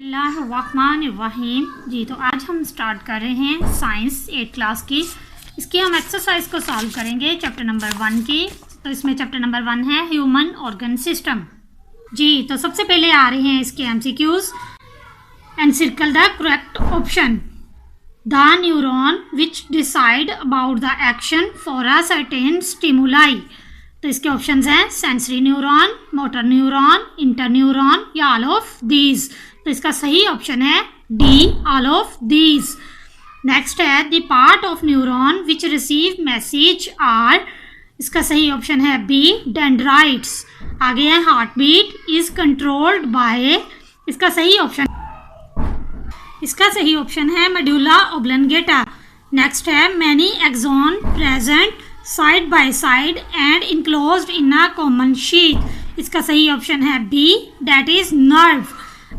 बिस्मिल्लाहिर्रहमानिर्रहीम। जी तो आज हम स्टार्ट कर रहे हैं साइंस 8 क्लास की। इसकी हम एक्सरसाइज को सॉल्व करेंगे चैप्टर नंबर 1 की। तो इसमें चैप्टर नंबर 1 है ह्यूमन ऑर्गन सिस्टम। जी तो सबसे पहले आ रहे हैं इसके MCQs and circle the correct option. The neuron which decide about the action for a certain stimuli. तो इसके ऑप्शंस हैं sensory neuron, motor neuron, interneuron या ऑल ऑफ दीज। तो इसका सही ऑप्शन है D, all of these. Next है the part of neuron which receive message are. इसका सही ऑप्शन है बी, डेंड्राइट्स। आगे है heart beat is controlled by. इसका सही ऑप्शन है मेडुला ऑब्लंगेटा। नेक्स्ट है many axon present side by side and enclosed in a common sheath. इसका सही ऑप्शन है बी, दैट इज नर्व।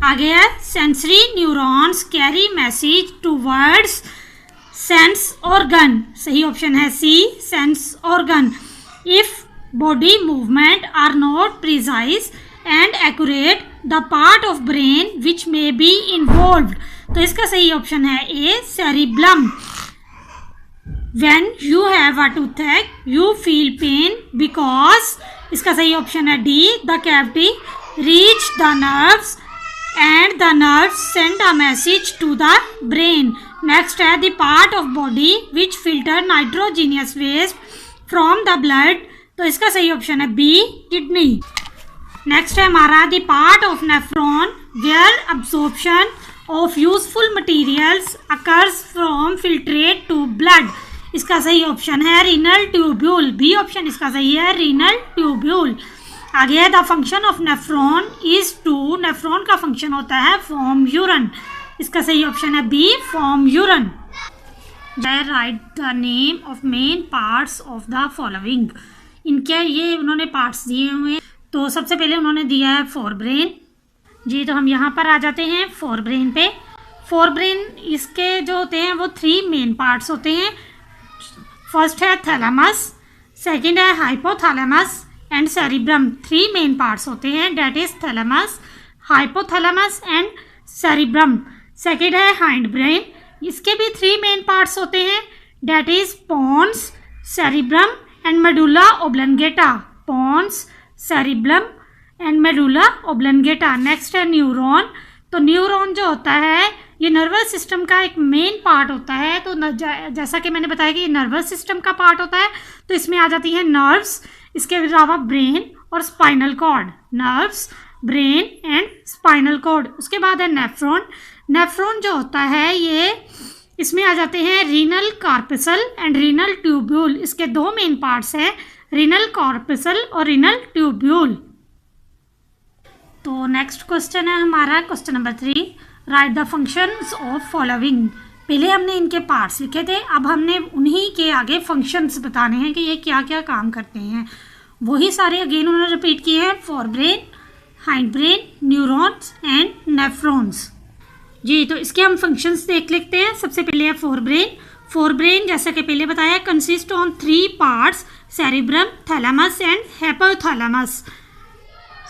आगे है sensory neurons carry message towards sense organ. सही ऑप्शन है C, sense organ. If body movement are not precise and accurate the part of brain which may be involved. तो इसका सही option है A, cerebellum. When you have a toothache, you feel pain because। इसका सही option है D, the cavity reach the nerves and the nerves send a message to the brain। Next है the part of body which filter nitrogenous waste from the blood। तो इसका सही option है B, kidney. Next है हमारा the part of nephron where absorption of useful materials occurs from filtrate to blood। इसका सही option है रीनल ट्यूब्यूल, बी ऑप्शन इसका सही है, रीनल ट्यूब्यूल। आगे है the function of nephron is to. Nephron का फंक्शन होता है फॉर्म यूरन। इसका सही ऑप्शन है B, form urine. Write the name of main parts of the following. इनके ये उन्होंने पार्ट्स दिए हुए हैं। तो सबसे पहले उन्होंने दिया है फोर ब्रेन। जी तो हम यहाँ पर आ जाते हैं फोर ब्रेन पे। फोर ब्रेन इसके जो होते हैं वो 3 मेन पार्ट्स होते हैं। फर्स्ट है थैलेमस, सेकंड है hypothalamus and cerebrum. 3 main parts होते हैं, that is thalamus, hypothalamus and cerebrum. Second है हाइंड ब्रेन, इसके भी 3 मेन पार्ट्स होते हैं, that is pons, cerebrum and medulla oblongata. Pons, cerebrum and medulla oblongata. Next है neuron. तो न्यूरॉन जो होता है ये नर्वस सिस्टम का एक मेन पार्ट होता है। तो जैसा कि मैंने बताया कि ये नर्वस सिस्टम का पार्ट होता है, तो इसमें आ जाती है नर्व्स, इसके अलावा ब्रेन और spinal cord. Nerves, brain and spinal cord. उसके बाद है नेफ्रॉन। नेफ्रॉन जो होता है ये इसमें आ जाते हैं renal corpuscle and renal tubule. इसके 2 मेन पार्ट्स हैं, रीनल कॉर्पसल और रीनल ट्यूब्यूल। तो नेक्स्ट क्वेश्चन है हमारा question number 3। Right the functions of following. पहले हमने इनके पार्ट्स लिखे थे, अब हमने उन्हीं के आगे फंक्शंस बताने हैं कि ये क्या क्या काम करते हैं। वही सारे अगेन उन्होंने रिपीट किए हैं, forebrain, hind brain, neurons and nephrons. जी तो इसके हम फंक्शंस देख लेते हैं। सबसे पहले है फोर ब्रेन। फोर ब्रेन जैसा कि पहले बताया consist on 3 parts, cerebrum, thalamus and hypothalamus.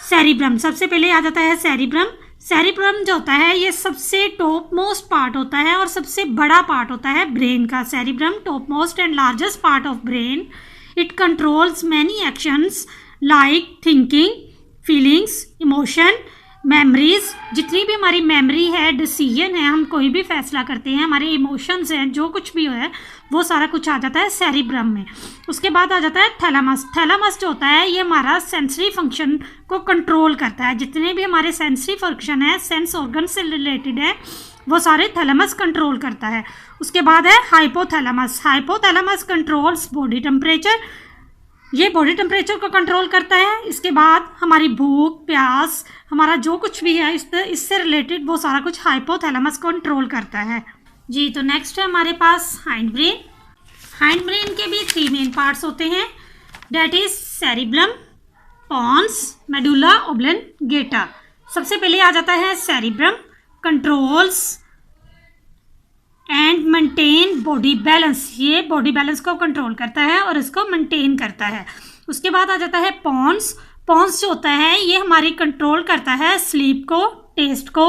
Cerebrum सबसे पहले आ जाता है सेरिब्रम। सेरिब्रम जो होता है ये सबसे टॉप मोस्ट पार्ट होता है और सबसे बड़ा पार्ट होता है ब्रेन का। Cerebrum top most and largest part of brain. It controls many actions like thinking, feelings, emotion, memories. जितनी भी हमारी मेमोरी है, डिसीजन है, हम कोई भी फैसला करते हैं, हमारे इमोशंस हैं, जो कुछ भी है वो सारा कुछ आ जाता है सेरिब्रम में। उसके बाद आ जाता है थैलेमस। थैलेमस जो होता है ये हमारा सेंसरी फंक्शन को कंट्रोल करता है। जितने भी हमारे सेंसरी फंक्शन है, सेंस ऑर्गन से रिलेटेड है, वो सारे थैलेमस कंट्रोल करता है। उसके बाद है hypothalamus. Hypothalamus controls body temperature, ये बॉडी टेम्परेचर को कंट्रोल करता है। इसके बाद हमारी भूख, प्यास, हमारा जो कुछ भी है इससे रिलेटेड वो सारा कुछ हाइपोथैलेमस कंट्रोल करता है। जी तो नेक्स्ट है हमारे पास हाइंड ब्रेन। हाइंड ब्रेन के भी 3 मेन पार्ट्स होते हैं, that is cerebrum, pons, medulla oblongata. सबसे पहले आ जाता है cerebrum, controls and maintain body balance. ये बॉडी बैलेंस को कंट्रोल करता है और इसको मेंटेन करता है। उसके बाद आ जाता है पोन्स। पोन्स जो होता है ये हमारी कंट्रोल करता है स्लीप को, टेस्ट को,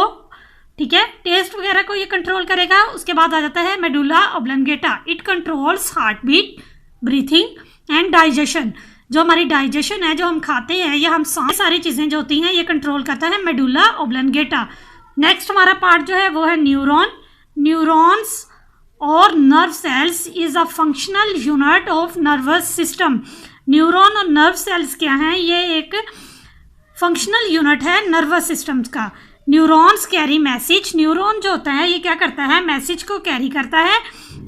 ठीक है, टेस्ट वगैरह को ये कंट्रोल करेगा। उसके बाद आ जाता है medulla oblongata, it controls heart beat, breathing and digestion. जो हमारी डाइजेशन है, जो हम खाते हैं या हम सारी चीज़ें जो होती हैं ये कंट्रोल करता है मेडुला ऑब्लंगेटा। नेक्स्ट हमारा पार्ट जो है वो है न्यूरॉन। न्यूरॉन्स और nerve cells is a functional unit of nervous system. Neuron और नर्व सेल्स क्या हैं? ये एक फंक्शनल यूनिट है नर्वस सिस्टम का। न्यूरॉन्स कैरी मैसेज, न्यूरॉन जो होता है ये क्या करता है? मैसेज को कैरी करता है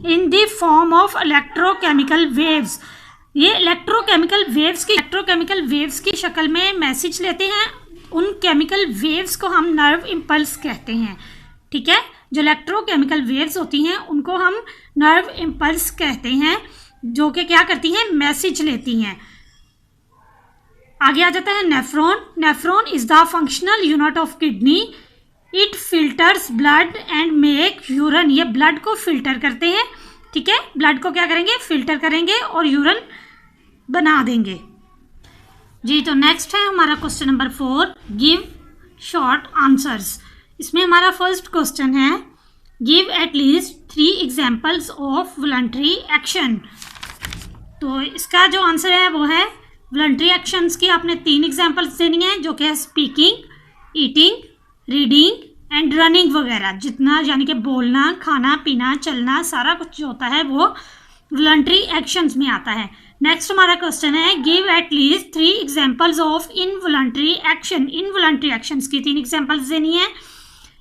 in the form of electrochemical waves. ये इलेक्ट्रोकेमिकल वेव्स की शक्ल में मैसेज लेते हैं। उन केमिकल वेव्स को हम नर्व इम्पल्स कहते हैं। ठीक है, जो इलेक्ट्रोकेमिकल वेव्स होती हैं उनको हम नर्व इम्पल्स कहते हैं, जो कि क्या करती हैं? मैसेज लेती हैं। आगे आ जाता है nephron. Nephron is the functional unit of kidney, it filters blood and make urine. ये ब्लड को फिल्टर करते हैं। ठीक है, ब्लड को क्या करेंगे? फिल्टर करेंगे और यूरिन बना देंगे जी। तो नेक्स्ट है हमारा question number 4, give short answers. इसमें हमारा फर्स्ट क्वेश्चन है give at least 3 examples of voluntary action. तो इसका जो आंसर है वो है वॉलंटरी एक्शंस की आपने 3 एग्जाम्पल्स देनी है, जो कि है speaking, eating, reading and running वगैरह। जितना यानी कि बोलना, खाना पीना, चलना, सारा कुछ जो होता है वो वॉलंटरी एक्शंस में आता है। नेक्स्ट हमारा क्वेश्चन है give at least 3 examples of involuntary action. Involuntary actions की 3 एग्जाम्पल्स देनी है।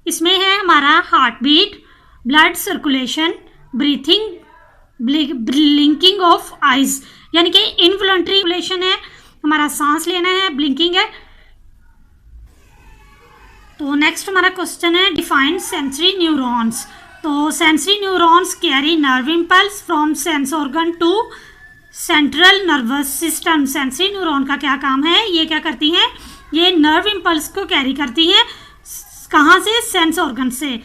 इसमें है हमारा heart beat, blood circulation, breathing, blinking of eyes. यानी कि इनवॉलंटरी सर्कुलेशन है, हमारा सांस लेना है, ब्लिंकिंग है। तो नेक्स्ट हमारा क्वेश्चन है डिफाइन सेंसरी न्यूरॉन्स। तो sensory neurons carry nerve impulse from sense organ to central nervous system. Sensory neuron का क्या काम है? ये क्या करती हैं? ये नर्व इम्पल्स को कैरी करती हैं। कहाँ से? सेंस ऑर्गन से।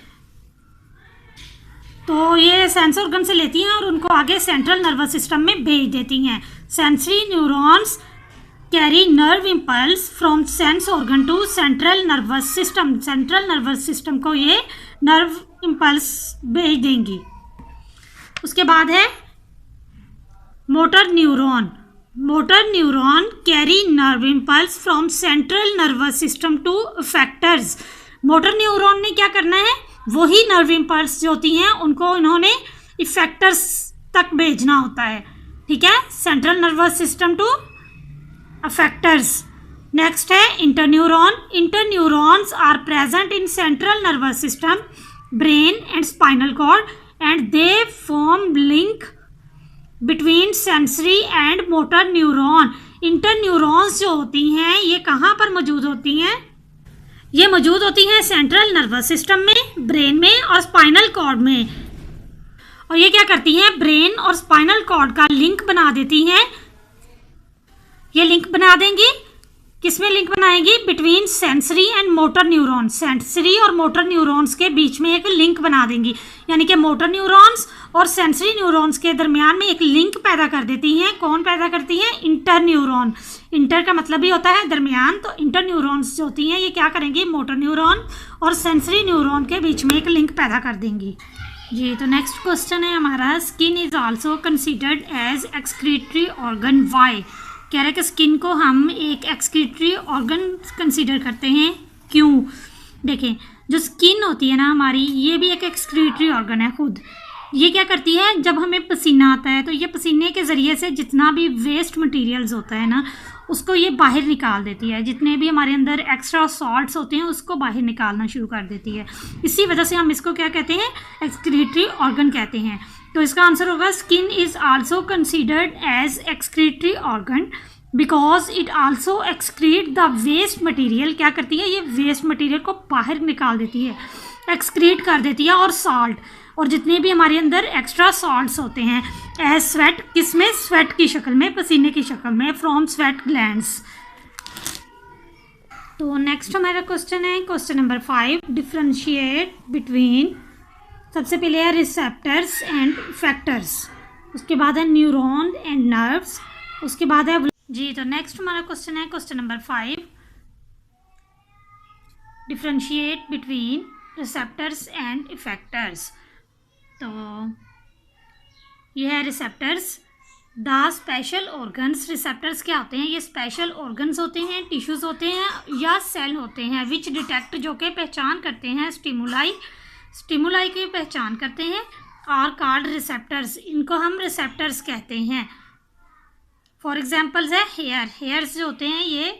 तो ये सेंस ऑर्गन से लेती हैं और उनको आगे सेंट्रल नर्वस सिस्टम में भेज देती हैं। Sensory neurons carry nerve impulse from sense organ to central nervous system. Central nervous system को ये नर्व इम्पल्स भेज देंगी। उसके बाद है motor neuron. Motor neuron carry nerve impulse from central nervous system to effectors. Motor neuron ने क्या करना है? वही नर्व इम्पल्स जो होती हैं उनको इन्होंने इफेक्टर्स तक भेजना होता है। ठीक है, central nervous system to effectors. Next है interneuron. Interneurons are present in central nervous system, brain and spinal cord and they form link between sensory and motor neuron. इंटरन्यूरॉन्स जो होती हैं ये कहाँ पर मौजूद होती हैं? ये मौजूद होती हैं सेंट्रल नर्वस सिस्टम में, ब्रेन में और स्पाइनल कॉर्ड में। और ये क्या करती हैं? ब्रेन और स्पाइनल कॉर्ड का लिंक बना देती हैं। ये लिंक बना देंगी, किसमें लिंक बनाएंगी? Between sensory and motor neuron. Sensory और मोटर न्यूरॉन्स के बीच में एक लिंक बना देंगी, यानी कि मोटर न्यूरॉन्स और सेंसरी न्यूरॉन्स के दरमियान में एक लिंक पैदा कर देती हैं। कौन पैदा करती हैं? Inter neuron. इंटर का मतलब ही होता है दरमियान। तो इंटर न्यूरॉन्स जो होती हैं ये क्या करेंगी? मोटर न्यूरॉन और सेंसरी न्यूरॉन के बीच में एक लिंक पैदा कर देंगी जी। तो नेक्स्ट क्वेश्चन है हमारा skin is also considered as excretory organ. Why? कह रहे कि स्किन को हम एक एक्सक्रीटरी ऑर्गन कंसीडर करते हैं, क्यों? देखें, जो स्किन होती है ना हमारी, ये भी एक एक्सक्रीटरी ऑर्गन है खुद। ये क्या करती है? जब हमें पसीना आता है तो ये पसीने के ज़रिए से जितना भी वेस्ट मटेरियल्स होता है ना उसको ये बाहर निकाल देती है। जितने भी हमारे अंदर एक्स्ट्रा सॉल्ट्स होते हैं उसको बाहर निकालना शुरू कर देती है। इसी वजह से हम इसको क्या कहते हैं? एक्सक्रीटरी ऑर्गन कहते हैं। तो इसका आंसर होगा skin is also considered as excretory organ because it also excrete the waste material. क्या करती है? ये वेस्ट मटेरियल को बाहर निकाल देती है, एक्सक्रीट कर देती है। और सॉल्ट और जितने भी हमारे अंदर एक्स्ट्रा सॉल्ट्स होते हैं एज स्वेट, किसमें? स्वेट की शक्ल में, पसीने की शक्ल में, फ्रॉम स्वेट ग्लैंड्स। तो नेक्स्ट हमारा क्वेश्चन है क्वेश्चन नंबर 5, डिफ्रेंशिएट बिटवीन। सबसे पहले है रिसेप्टर्स एंड इफेक्टर्स, उसके बाद है न्यूरॉन एंड नर्व्स, उसके बाद है जी। तो नेक्स्ट हमारा क्वेश्चन है question number 5, differentiate between receptors and effectors. तो ये है receptors. The special organs, receptors क्या होते हैं? ये स्पेशल ऑर्गन्स होते हैं, टिश्यूज होते हैं या सेल होते हैं विच डिटेक्ट, जो कि पहचान करते हैं स्टिमुलाई की पहचान करते हैं, आर कॉल्ड रिसेप्टर्स, इनको हम रिसेप्टर्स कहते हैं। फॉर एग्जाम्पल्स है हेयर्स जो होते हैं ये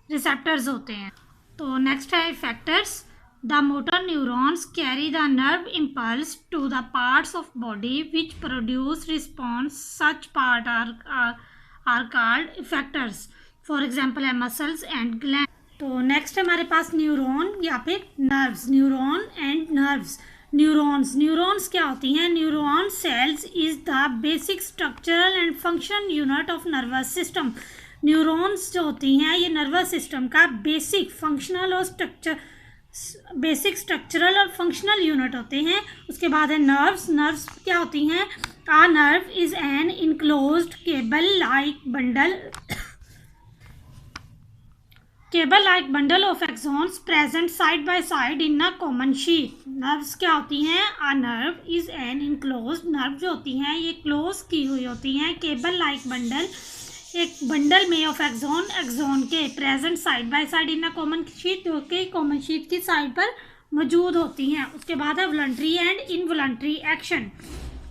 रिसेप्टर्स होते हैं। तो नेक्स्ट है effectors. The motor neurons carry the nerve impulse to the parts of body which produce response, such part are called effectors. For example है मसल्स एंड ग्लैंड। तो नेक्स्ट हमारे पास न्यूरॉन या फिर nerves, neuron and nerves. Neurons क्या होती हैं? Neuron cells is the basic structural and function unit of nervous system. Neurons जो होती हैं ये नर्वस सिस्टम का बेसिक स्ट्रक्चरल और फंक्शनल यूनिट होते हैं। उसके बाद है नर्व्स क्या होती हैं? A nerve is an enclosed cable like bundle of axons present side by side in a common sheath। Nerves क्या होती हैं? a nerve is an enclosed, nerve जो होती हैं ये क्लोज की हुई होती हैं, केबल लाइक बंडल, एक बंडल में ऑफ एक्सॉन के, present side by side in a common sheet, जो कि कॉमन शीट की साइड पर मौजूद होती हैं। उसके बाद है वॉलंटरी एंड इनवॉलंटरी एक्शन।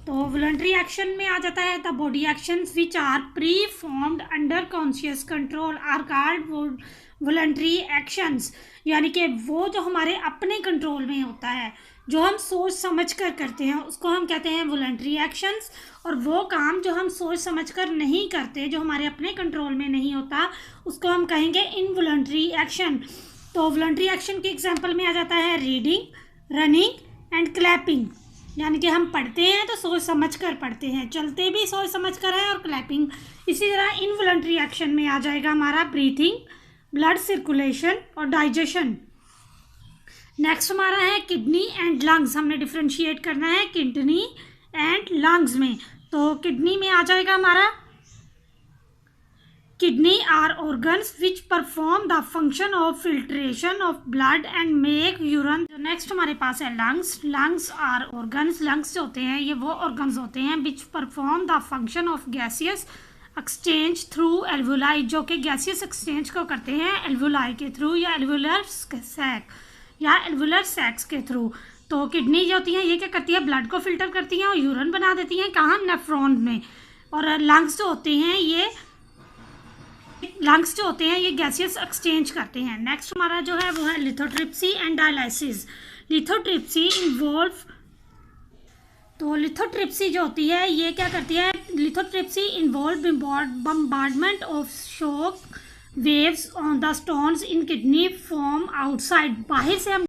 तो वॉलंटरी एक्शन में आ जाता है the body actions which are performed under conscious control are called voluntary actions, यानी कि वो जो हमारे अपने कंट्रोल में होता है, जो हम सोच समझ कर करते हैं उसको हम कहते हैं वॉलंटरी एक्शंस। और वो काम जो हम सोच समझ कर नहीं करते, जो हमारे अपने कंट्रोल में नहीं होता, उसको हम कहेंगे इनवॉलंटरी एक्शन। तो वॉलंटरी एक्शन के एग्जांपल में आ जाता है रीडिंग, रनिंग एंड क्लैपिंग, यानी कि हम पढ़ते हैं तो सोच समझ कर पढ़ते हैं, चलते भी सोच समझ कर है, और क्लैपिंग। इसी तरह इनवॉलंटरी एक्शन में आ जाएगा हमारा ब्रीथिंग, ब्लड सर्कुलेशन और डाइजेशन। नेक्स्ट हमारा है किडनी एंड लंग्स। हमने डिफ्रेंशिएट करना है किडनी एंड लंग्स में। तो किडनी में आ जाएगा हमारा kidney are organs which perform the function of filtration of blood and make urine. जो नेक्स्ट हमारे पास है लंग्स आर ऑर्गन्स। लंग्स जो होते हैं ये वो ऑर्गन्स होते हैं विच perform the function of gaseous exchange through alveoli, जो कि गैसियस एक्सचेंज को करते हैं एल्वुलाई के थ्रू या एल्वुलर सैक्स के थ्रू। तो किडनी जो होती है ये क्या करती है? ब्लड को फिल्टर करती हैं और यूरिन बना देती हैं, कहाँ? नेफ्रॉन में। और लंग्स जो होते हैं ये गैसियस एक्सचेंज करते हैं। नेक्स्ट हमारा जो है वो है लिथोट्रिप्सी एंड डायलिसिस। लिथोट्रिप्सी जो होती है ये क्या करती है? Lithotripsy involve bombardment of shock waves on the stones in kidney from outside. बाहर से हम